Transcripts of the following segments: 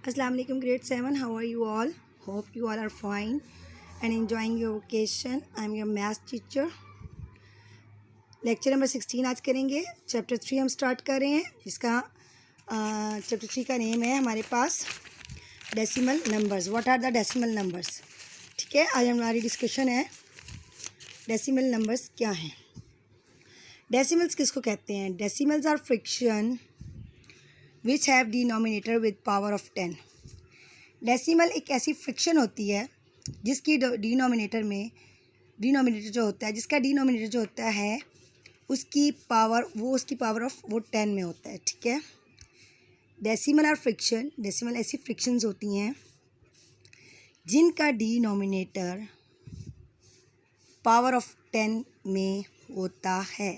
Assalamu alaikum grade 7. How are you all? Hope you all are fine and enjoying your vacation. I am your math teacher. Lecture number 16 आज करेंगे. Chapter 3 हम start कर रहे हैं, जिसका chapter 3 का name है हमारे पास decimal numbers. What are the decimal numbers. ठीक है, आज हमारी डिस्कशन है डेसिमल नंबर्स क्या हैं. डेसिमल्स किसको कहते हैं? Decimals are fraction which have denominator with power of 10. Decimal एक ऐसी फ्रैक्शन होती है जिसकी डिनोमिनेटर जो होता है, जिसका डिनोमिनेटर जो होता है उसकी पावर ऑफ 10 में होता है. ठीक है, डेसिमल आर फ्रैक्शन. डेसिमल ऐसी फ्रैक्शंस होती हैं जिनका डिनोमिनेटर पावर ऑफ 10 में होता है.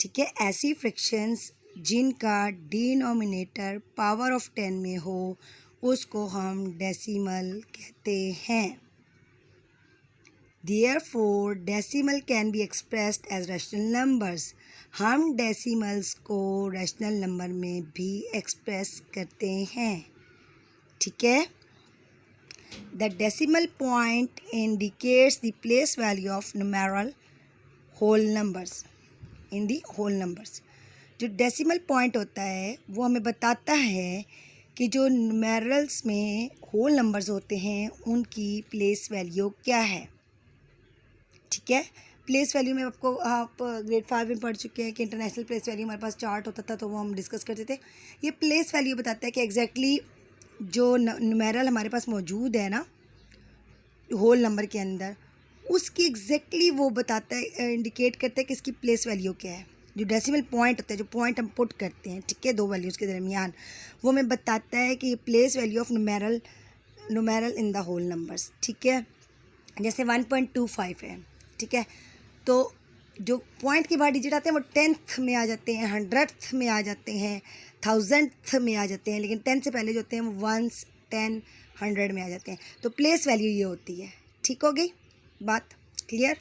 ठीक है, ऐसी फ्रैक्शंस जिनका डिनोमिनेटर पावर ऑफ 10 में हो उसको हम डेसिमल कहते हैं. Therefore, decimal can be expressed as rational numbers. हम डेसिमल्स को रैशनल नंबर में भी एक्सप्रेस करते हैं. ठीक है, the decimal point indicates the place value of numeral whole numbers in the whole numbers. जो डेसिमल पॉइंट होता है वो हमें बताता है कि जो न्यूमेरल्स में होल नंबर्स होते हैं उनकी प्लेस वैल्यू क्या है. ठीक है, प्लेस वैल्यू में आप ग्रेड 5 में पढ़ चुके हैं कि इंटरनेशनल प्लेस वैल्यू हमारे पास चार्ट होता था, तो वो हम डिस्कस करते थे. ये प्लेस वैल्यू बताता है कि एग्जैक्टली जो न्यूमेरल हमारे पास मौजूद है ना होल नंबर के अंदर, उसकी एग्जैक्टली वो बताता है, इंडिकेट करता है कि इसकी प्लेस वैल्यू क्या है. जो डेसिमल पॉइंट होता है, जो पॉइंट हम पुट करते हैं, ठीक है, दो वैल्यूज़ के दरमियान, वो हमें बताता है कि place value of numeral in the whole numbers. ठीक है, जैसे 1.25 है. ठीक है, तो जो पॉइंट के बाद डिजिट आते हैं वो 10th में आ जाते हैं, 100th में आ जाते हैं, 1000th में आ जाते हैं, लेकिन 10 से पहले जो होते हैं वो 1, 10, 100 में आ जाते हैं. तो प्लेस वैल्यू ये होती है. ठीक हो गई बात, क्लियर?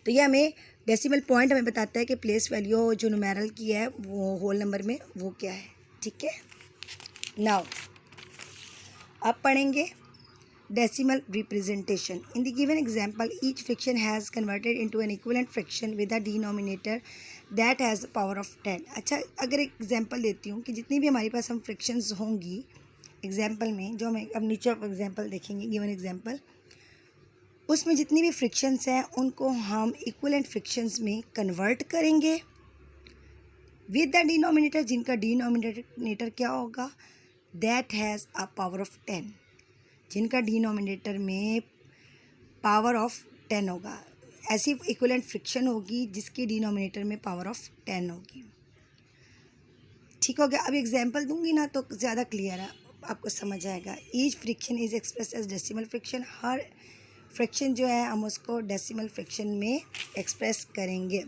तो ये हमें डेसिमल पॉइंट हमें बताता है कि प्लेस वैल्यू जो न्यूमेरल की है वो होल नंबर में वो क्या है. ठीक है, नाउ अब पढ़ेंगे decimal representation. In the given example, each fraction has converted into an equivalent fraction with a denominator that has the power of 10. अच्छा, अगर एक एग्जाम्पल देती हूँ कि जितनी भी हमारे पास हम फ्रैक्शंस होंगी एग्जाम्पल में, जो हमें अब नीचे एग्जाम्पल देखेंगे, गिवन एग्जाम्पल, उसमें जितनी भी फ्रैक्शंस हैं उनको हम इक्विवेलेंट फ्रैक्शंस में कन्वर्ट करेंगे विद द डिनोमिनेटर, जिनका डिनोमिनेटर क्या होगा, that has a power of 10, जिनका डिनोमिनेटर में पावर ऑफ 10 होगा. ऐसी इक्विवेलेंट फ्रैक्शन होगी जिसकी डिनोमिनेटर में पावर ऑफ 10 होगी. ठीक हो गया. अब एग्जांपल दूंगी ना तो ज़्यादा क्लियर है, आपको समझ आएगा. Each fraction is express as decimal fraction. हर फ्रैक्शन जो है हम उसको डेसिमल फ्रैक्शन में एक्सप्रेस करेंगे.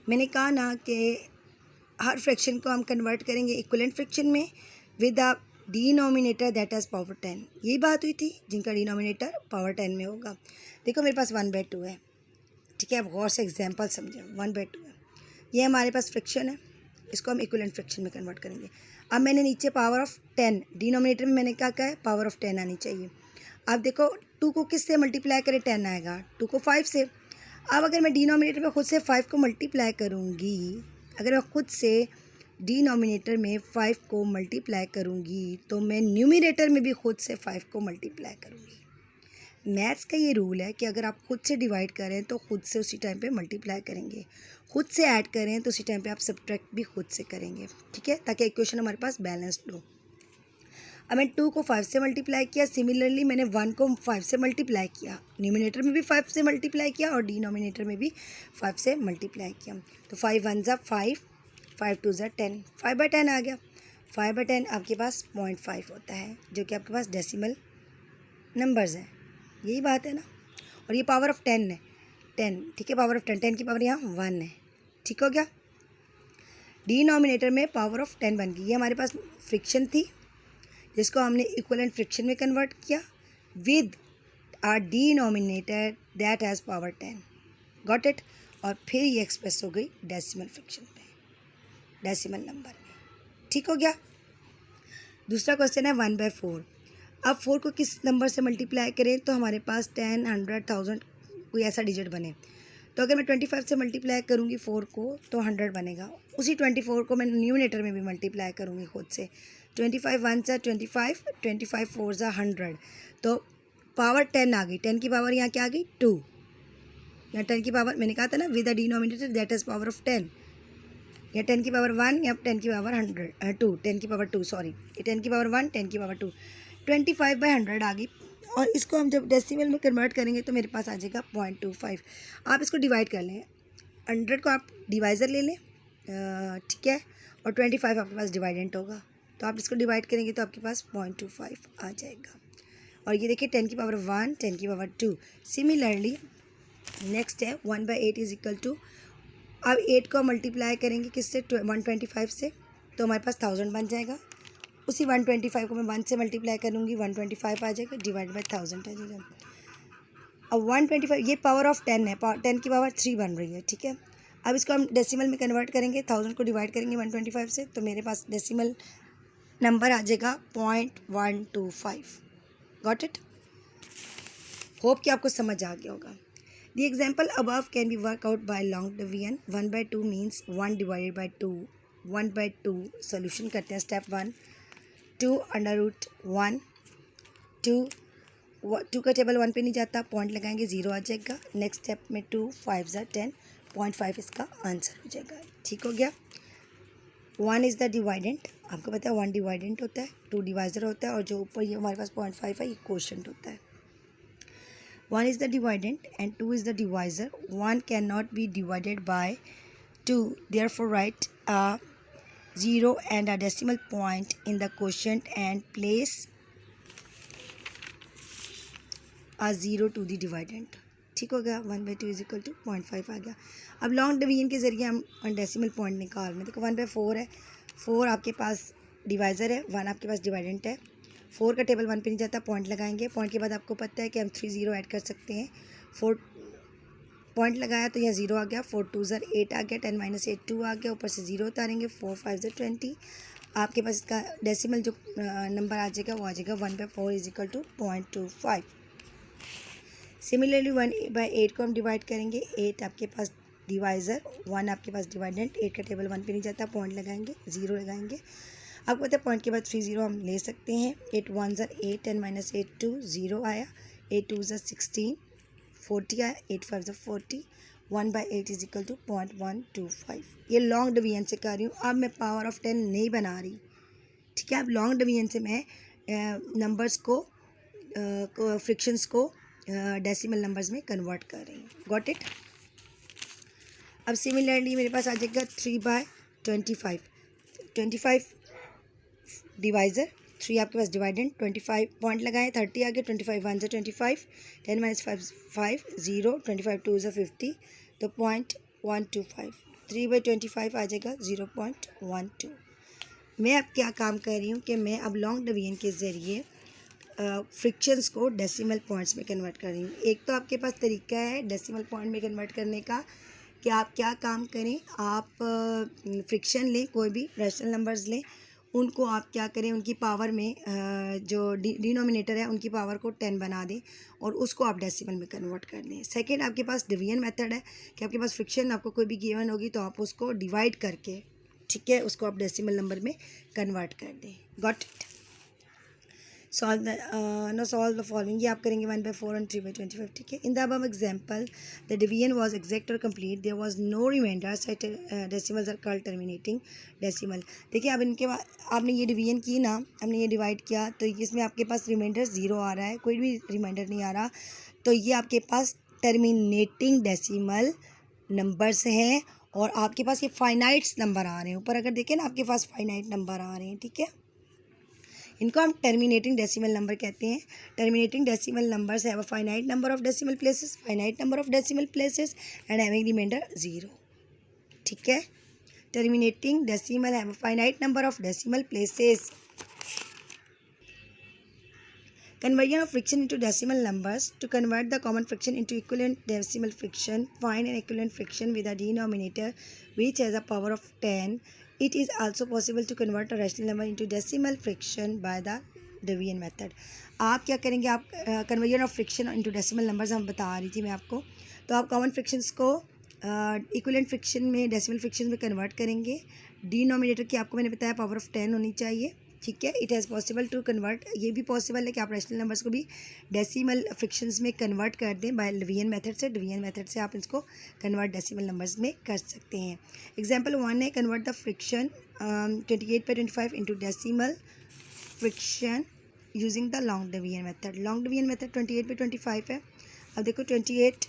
मैंने कहा ना कि हर फ्रैक्शन को हम कन्वर्ट करेंगे इक्विवेलेंट फ्रैक्शन में with the denominator that has power 10. यही बात हुई थी, जिनका डिनोमिनेटर पावर 10 में होगा. देखो मेरे पास 1/2 है. ठीक है, अब गौर से एग्जांपल समझें. 1/2 है, ये हमारे पास फ्रैक्शन है, इसको हम इक्विवेलेंट फ्रैक्शन में कन्वर्ट करेंगे. अब मैंने नीचे पावर ऑफ 10, डिनोमिनेटर में मैंने क्या कहा है, पावर ऑफ 10 आनी चाहिए. अब देखो 2 को किस से मल्टीप्लाई करें, 10 आएगा, 2 को 5 से. अब अगर मैं डिनोमिनेटर में खुद से 5 को मल्टीप्लाई करूँगी, अगर मैं खुद से डिनोमिनेटर में 5 को मल्टीप्लाई करूँगी तो मैं न्यूमिनेटर में भी खुद से 5 को मल्टीप्लाई करूँगी. मैथ्स का ये रूल है कि अगर आप खुद से डिवाइड करें तो खुद से उसी टाइम पे मल्टीप्लाई करेंगे, खुद से ऐड करें तो उसी टाइम पे आप सब्ट्रैक्ट भी खुद से करेंगे. ठीक है, ताकि इक्वेशन हमारे पास बैलेंस्ड हो. अब मैं 2 को 5 से मल्टीप्लाई किया, सिमिलरली मैंने 1 को 5 से मल्टीप्लाई किया, न्यूमिनेटर में भी 5 से मल्टीप्लाई किया और डिनोमिनेटर में भी 5 से मल्टीप्लाई किया. तो 5 1 ज़ा 5, 5 2 ज़ा 10, 5/10 आ गया. 5/10 आपके पास 0.5 होता है, जो कि आपके पास डेसिमल नंबर्स हैं. यही बात है ना. और ये पावर ऑफ 10 है, 10. ठीक है, पावर ऑफ 10, 10 की पावर यहाँ 1 है. ठीक हो गया. डिनोमिनेटर में पावर ऑफ 10 बन गई. ये हमारे पास फ्रिक्शन थी जिसको हमने इक्विवेलेंट फ्रैक्शन में कन्वर्ट किया with our denominator that has power 10. Got it. और फिर ये एक्सप्रेस हो गई डेसिमल फ्रैक्शन में, डेसिमल नंबर में. ठीक हो गया. दूसरा क्वेश्चन है 1/4। अब 4 को किस नंबर से मल्टीप्लाई करें तो हमारे पास 10, 100, 1000 कोई ऐसा डिजिट बने। तो अगर मैं 25 से मल्टीप्लाई करूँगी 4 को तो 100 बनेगा। उसी 24 को मैं न्यूमिनेटर में भी मल्टीप्लाई करूँगी खुद से। 25 1 सा 25, 25 4 सा 100, तो पावर 10 आ गई। 10 की पावर यहाँ क्या आ गई 2। यहाँ 10 की पावर मैंने कहा था ना with the denominator that is power of 10। या 10 की पावर 1 या 10 की पावर 2, 10 की पावर 2 सॉरी, ये 10 की पावर 1, 10 की पावर 2, 25/100 आ गई। और इसको हम जब डेसिमल में कन्वर्ट करेंगे तो मेरे पास आ जाएगा 0.25। आप इसको डिवाइड कर लें, 100 को आप डिवाइज़र ले लें, ठीक है, और 25 आपके पास डिवाइडेंट होगा, तो आप इसको डिवाइड करेंगे तो आपके पास 0.25 आ जाएगा। और ये देखिए 10 की पावर 1, 10 की पावर 2। सिमिलरली नेक्स्ट है 1/8 इज इक्वल टू, अब 8 को मल्टीप्लाई करेंगे किससे 125 से, तो हमारे पास 1000 बन जाएगा। उसी 125 को मैं 1 से मल्टीप्लाई करूँगी 125 आ जाएगा, डिवाइड बाई 1000 आ जाएगा। अब 125 ये पावर ऑफ 10 है, 10 की पावर 3 बन रही है, ठीक है। अब इसको हम डेसिमल में कन्वर्ट करेंगे, 1000 को डिवाइड करेंगे 125 से, तो मेरे पास डेसिमल नंबर आ जाएगा 0.125। Got it? होप कि आपको समझ आ गया होगा। The example above can be worked out by long division. 1/2 means 1 divided by 2. 1/2 solution करते हैं स्टेप 1। 2 अंडर रूट 1, 2 का टेबल 1 पे नहीं जाता, पॉइंट लगाएंगे 0 आ जाएगा। नेक्स्ट स्टेप में 2 5 ज़ा 10, 0.5 इसका आंसर हो जाएगा। ठीक हो गया। 1 इज़ द डिवाइडेंट, आपको पता है 1 डिवाइडेंट होता है, 2 डिवाइज़र होता है, और जो ऊपर ये हमारे पास 0.5 है ये कोशेंट होता है। 1 is the dividend and 2 is the divisor. 1 cannot be divided by 2. Therefore, write a 0 and a decimal point in the quotient and place a 0 to the dividend. ठीक हो गया। 1/2 इज इक्वल टू 0.5 आ गया। अब long division के ज़रिए हम decimal point निकाल रहे हैं। देखो 1/4 है, 4 आपके पास डिवाइज़र है, 1 आपके पास डिवाइडेंट है। 4 का टेबल 1 पे नहीं जाता, पॉइंट लगाएंगे, पॉइंट के बाद आपको पता है कि हम 3 0 ऐड कर सकते हैं। 4 पॉइंट लगाया तो यहाँ 0 आ गया, 4 2 ज़र 8 आ गया, 10 - 8 2 आ गया, ऊपर से 0 उतारेंगे, 4 5 ज़र 20। आपके पास इसका डेसिमल जो नंबर आ जाएगा वो आ जाएगा 1/4 इज इक्वल टू 0.25। सिमिलरली 1/8 को हम डिवाइड करेंगे, 8 आपके पास डिवाइज़र, 1 आपके पास डिवाइडेंट, 8 का टेबल 1 पे नहीं जाता, पॉइंट लगाएंगे, 0 लगाएंगे। आपको पता है पॉइंट के बाद 3 0 हम ले सकते हैं। 8 1 ज़र 8, 10 - 8 2, 0 आया, 8 2 ज़र 16, 40 आया, 8 5 ज़र 40, 1/8 इज इक्वल टू 0.125। ये लॉन्ग डिवीजन से कर रही हूँ, अब मैं पावर ऑफ 10 नहीं बना रही, ठीक है। अब लॉन्ग डिवीजन से मैं नंबर्स को फ्रिक्शंस को डेसिमल नंबर्स में कन्वर्ट कर रही हूँ। Got it? अब सिमिलरली मेरे पास आ जाएगा 3/25। 25 डिवाइज़र, 3 आपके पास डिवाइडेंट, 25 पॉइंट लगाएं, 30 आ गया, 25 1 ज़र 25, 10 - 5 0, 25 2 ज़र 50, तो 0.125। 3/25 आ जाएगा 0.12। मैं अब क्या काम कर रही हूँ कि मैं अब लॉन्ग डिवीजन के ज़रिए फ्रिक्शंस को डेसिमल पॉइंट्स में कन्वर्ट कर रही हूँ। एक तो आपके पास तरीका है डेसिमल पॉइंट में कन्वर्ट करने का कि आप क्या काम करें, आप फ्रिक्शन लें, कोई भी रैशनल नंबर्स लें, उनको आप क्या करें, उनकी पावर में जो डिनोमिनेटर है उनकी पावर को 10 बना दें और उसको आप डेसिमल में कन्वर्ट कर दें। सेकंड आपके पास डिवीजन मेथड है कि आपके पास फ्रिक्शन आपको कोई भी गिवन होगी तो आप उसको डिवाइड करके, ठीक है, उसको आप डेसिमल नंबर में कन्वर्ट कर दें। Got it? Solve the following, ये आप करेंगे 1/4 और 3/25, ठीक है। In the above example the division was exact और complete, there was no remainder, set decimals are called terminating decimal. देखिए अब इनके बाद आपने ये डिवीजन की ना, हमने ये डिवाइड किया तो इसमें आपके पास रिमाइंडर 0 आ रहा है, कोई भी रिमाइंडर नहीं आ रहा, तो ये आपके पास टर्मिनेटिंग डेसिमल नंबर्स हैं और आपके पास ये फाइनाइट्स नंबर आ रहे हैं। ऊपर अगर देखें ना आपके पास फाइनाइट नंबर आ रहे हैं, ठीक है। इनको हम टर्मिनेटिंग डेसिमल नंबर कहते हैं। Terminating decimal numbers have a finite number of decimal places, and having remainder 0, ठीक है। Terminating decimal have a finite number of decimal places. Conversion of friction into decimal numbers. To convert the common friction into equivalent decimal friction, find an equivalent friction with a denominator which has a power of 10. It is also possible to convert a rational number into decimal fraction by the division method. आप क्या करेंगे, आप conversion of friction into decimal numbers हम बता रही थी मैं आपको। तो आप कॉमन फ्रिक्शंस को इक्विवेलेंट फ्रिक्शन में, डेसिमल फ्रिक्शन में कन्वर्ट करेंगे। डिनोमिनेटर की आपको मैंने बताया पावर ऑफ 10 होनी चाहिए, ठीक है। It has possible to convert, ये भी पॉसिबल है कि आप रैशनल नंबर्स को भी डेसिमल फ्रिक्शंस में कन्वर्ट कर दें बाय डिवीजन मेथड से। डिवीजन मेथड से आप इसको कन्वर्ट डेसिमल नंबर्स में कर सकते हैं। एग्जांपल 1 है, convert the friction 28/25 into decimal friction using the long division method. Long division method 28/25 है। अब देखो 28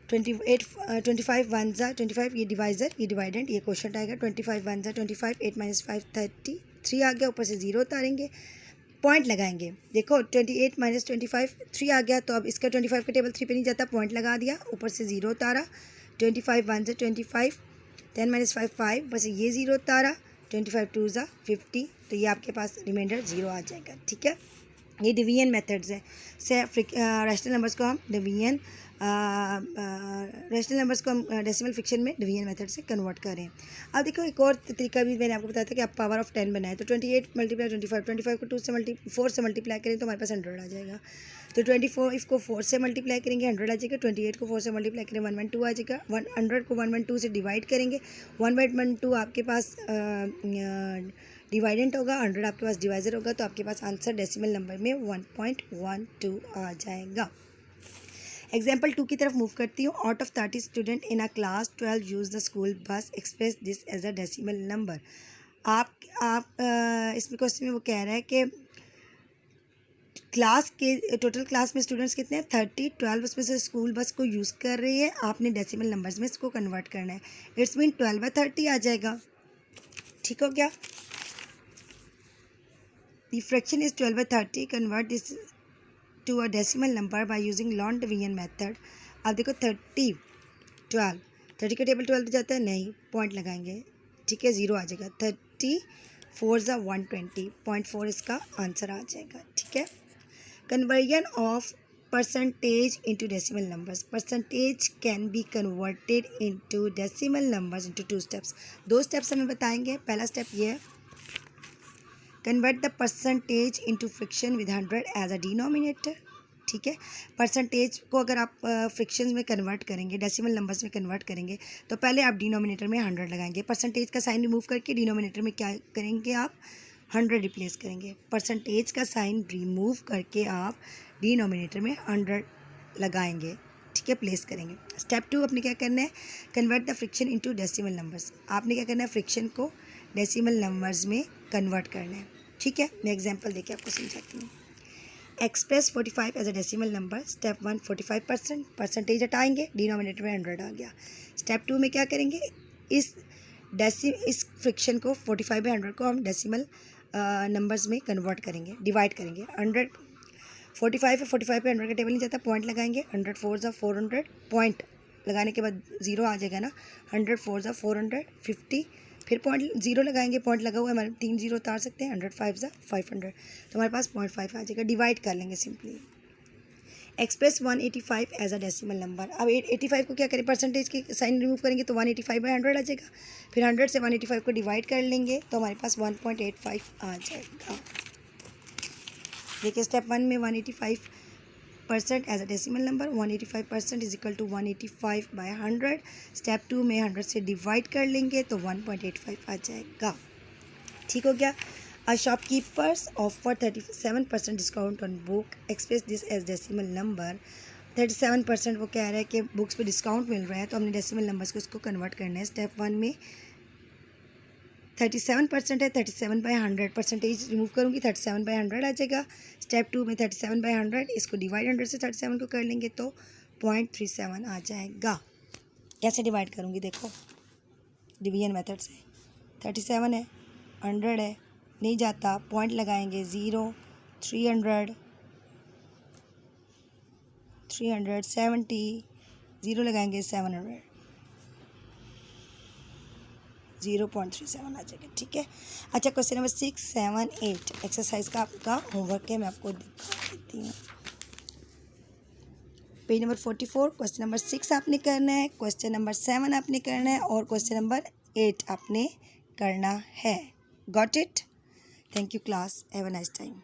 25 वन ज़ा 25, ये डिवाइज़र, ये डिवाइडेंट, ये क्वेश्चन आएगा। 25 वन ज़ा 25, 8 - 5 33 आ गया, ऊपर से 0 उतारेंगे, पॉइंट लगाएंगे। देखो 28 - 25 3 आ गया, तो अब इसका 25 का टेबल 3 पे नहीं जाता, पॉइंट लगा दिया, ऊपर से 0 उतारा। 25 वन ज़ा 25, 10 - 5 5, ऊपर से ये 0 उतारा। 25 टू ज़ा 50, तो ये आपके पास रिमाइंडर 0 आ जाएगा, ठीक है। ये डिवीजन मेथड्स है। से रैशनल नंबर्स को हम डिवीजन रैशनल नंबर्स को हम डेसिमल फ्रिक्शन में डिवीजन मेथड से कन्वर्ट करें। अब देखो एक और तरीका भी मैंने आपको बताया था कि आप पावर ऑफ 10 बनाएं। तो 28 × 25 को 4 से मल्टीप्लाई करें तो हमारे पास 100 आ जाएगा। तो 24 को 4 से मल्टीप्लाई करेंगे 100 आ जाएगा। 28 को 4 से मल्टीप्लाई करें 112 आ जाएगा। 100 को 112 से डिवाइड करेंगे, 1/12 आपके पास डिवाइडेंट होगा, 100 आपके पास डिवाइज़र होगा, तो आपके पास आंसर डेसिमल नंबर में 1.12 आ जाएगा। एग्जाम्पल 2 की तरफ मूव करती हूँ। Out of 30 student in a class 12 use the school bus, express this as a decimal number. इसमें क्वेश्चन में वो कह रहा है कि क्लास के टोटल क्लास में स्टूडेंट्स कितने हैं 30, 12 उसमें से स्कूल बस को यूज़ कर रही है, आपने डेसिमल नंबर्स में इसको कन्वर्ट करना है। इट्स मीन 12/30 आ जाएगा, ठीक हो गया। The fraction is 12/30. Convert this to a decimal number by using long division method. अब देखो 30 12, 30 का टेबल 12 पे जाता है नहीं, पॉइंट लगाएंगे, ठीक है, 0 आ जाएगा। 34 ज़ा 120, 0.4 इसका आंसर आ जाएगा, ठीक है। Conversion of percentage into decimal numbers. Percentage can be converted into decimal numbers into 2 steps. 2 steps हमें बताएंगे। पहला स्टेप ये है, convert the percentage into fraction with 100 as a denominator, ठीक है। परसेंटेज को अगर आप फ्रिक्शंस में कन्वर्ट करेंगे, डेसिमल नंबर्स में कन्वर्ट करेंगे, तो पहले आप डिनोमिनेटर में 100 लगाएंगे। परसेंटेज का साइन रिमूव करके डिनोमिनेटर में क्या करेंगे, आप 100 रिप्लेस करेंगे। परसेंटेज का साइन रिमूव करके आप डिनोमिनेटर में 100 लगाएंगे, ठीक है, प्लेस करेंगे। स्टेप 2 आपने क्या करना है, convert the friction into decimal numbers. आपने क्या करना है, फ्रिक्शन को डेसिमल नंबर्स में कन्वर्ट करना है, ठीक है। मैं एग्जांपल देके आपको समझाती हूँ। Express 45 as a decimal number. Step 1 45%, percentage हटाएंगे, डिनोमिनेटर में 100 आ गया। स्टेप 2 में क्या करेंगे, इस फ्रिक्शन को 45/100 को हम डेसिमल नंबर्स में कन्वर्ट करेंगे, डिवाइड करेंगे। 100 45 है, 45 पे 100 का टेबल नहीं जाता, पॉइंट लगाएंगे। 100 4 ज़ा 400, पॉइंट लगाने के बाद 0 आ जाएगा ना। 100 4 ज़ा 400, 50, फिर पॉइंट 0 लगाएंगे, पॉइंट लगा हुआ है हमारे 3 0 उतार सकते हैं। 100 5 ज़ा 500, तो हमारे पास 0.5 आ जाएगा। डिवाइड कर लेंगे simply. Express 185 as a decimal number. अब 85 को क्या करें, परसेंटेज की साइन रिमूव करेंगे तो 185/100 आ जाएगा। फिर 100 से 185 को डिवाइड कर लेंगे तो हमारे पास 1.85 आ जाएगा। देखिए स्टेप 1 में 185% as a decimal number, 185% is equal to 185/100। Step 2 में 100 से डिवाइड कर लेंगे तो 1.85 आ जाएगा, ठीक हो गया। A shopkeepers offer 37% discount on book, express this as decimal number. 37% वो कह रहा है कि बुक्स पे डिस्काउंट मिल रहा है, तो हमने डेसिमल नंबर्स को उसको कन्वर्ट करना है। स्टेप 1 में 37% है, 37/100 परसेंटेज रिमूव करूँगी, 37/100 आ जाएगा। स्टेप 2 में 37/100, इसको डिवाइड 100 से 37 को कर लेंगे तो 0.37 आ जाएगा। कैसे डिवाइड करूँगी, देखो डिवीजन मेथड से। 37 है, 100 है, नहीं जाता, पॉइंट लगाएंगे, 0 300 370, 0 लगाएंगे 700, 0.37 आ जाएगा, ठीक है। अच्छा क्वेश्चन नंबर 6 7 8 एक्सरसाइज का आपका होमवर्क है, मैं आपको दिखा देती हूँ। पेज नंबर 44, क्वेश्चन नंबर 6 आपने करना है, क्वेश्चन नंबर 7 आपने करना है और क्वेश्चन नंबर 8 आपने करना है। Got it? Thank you class, have a nice time.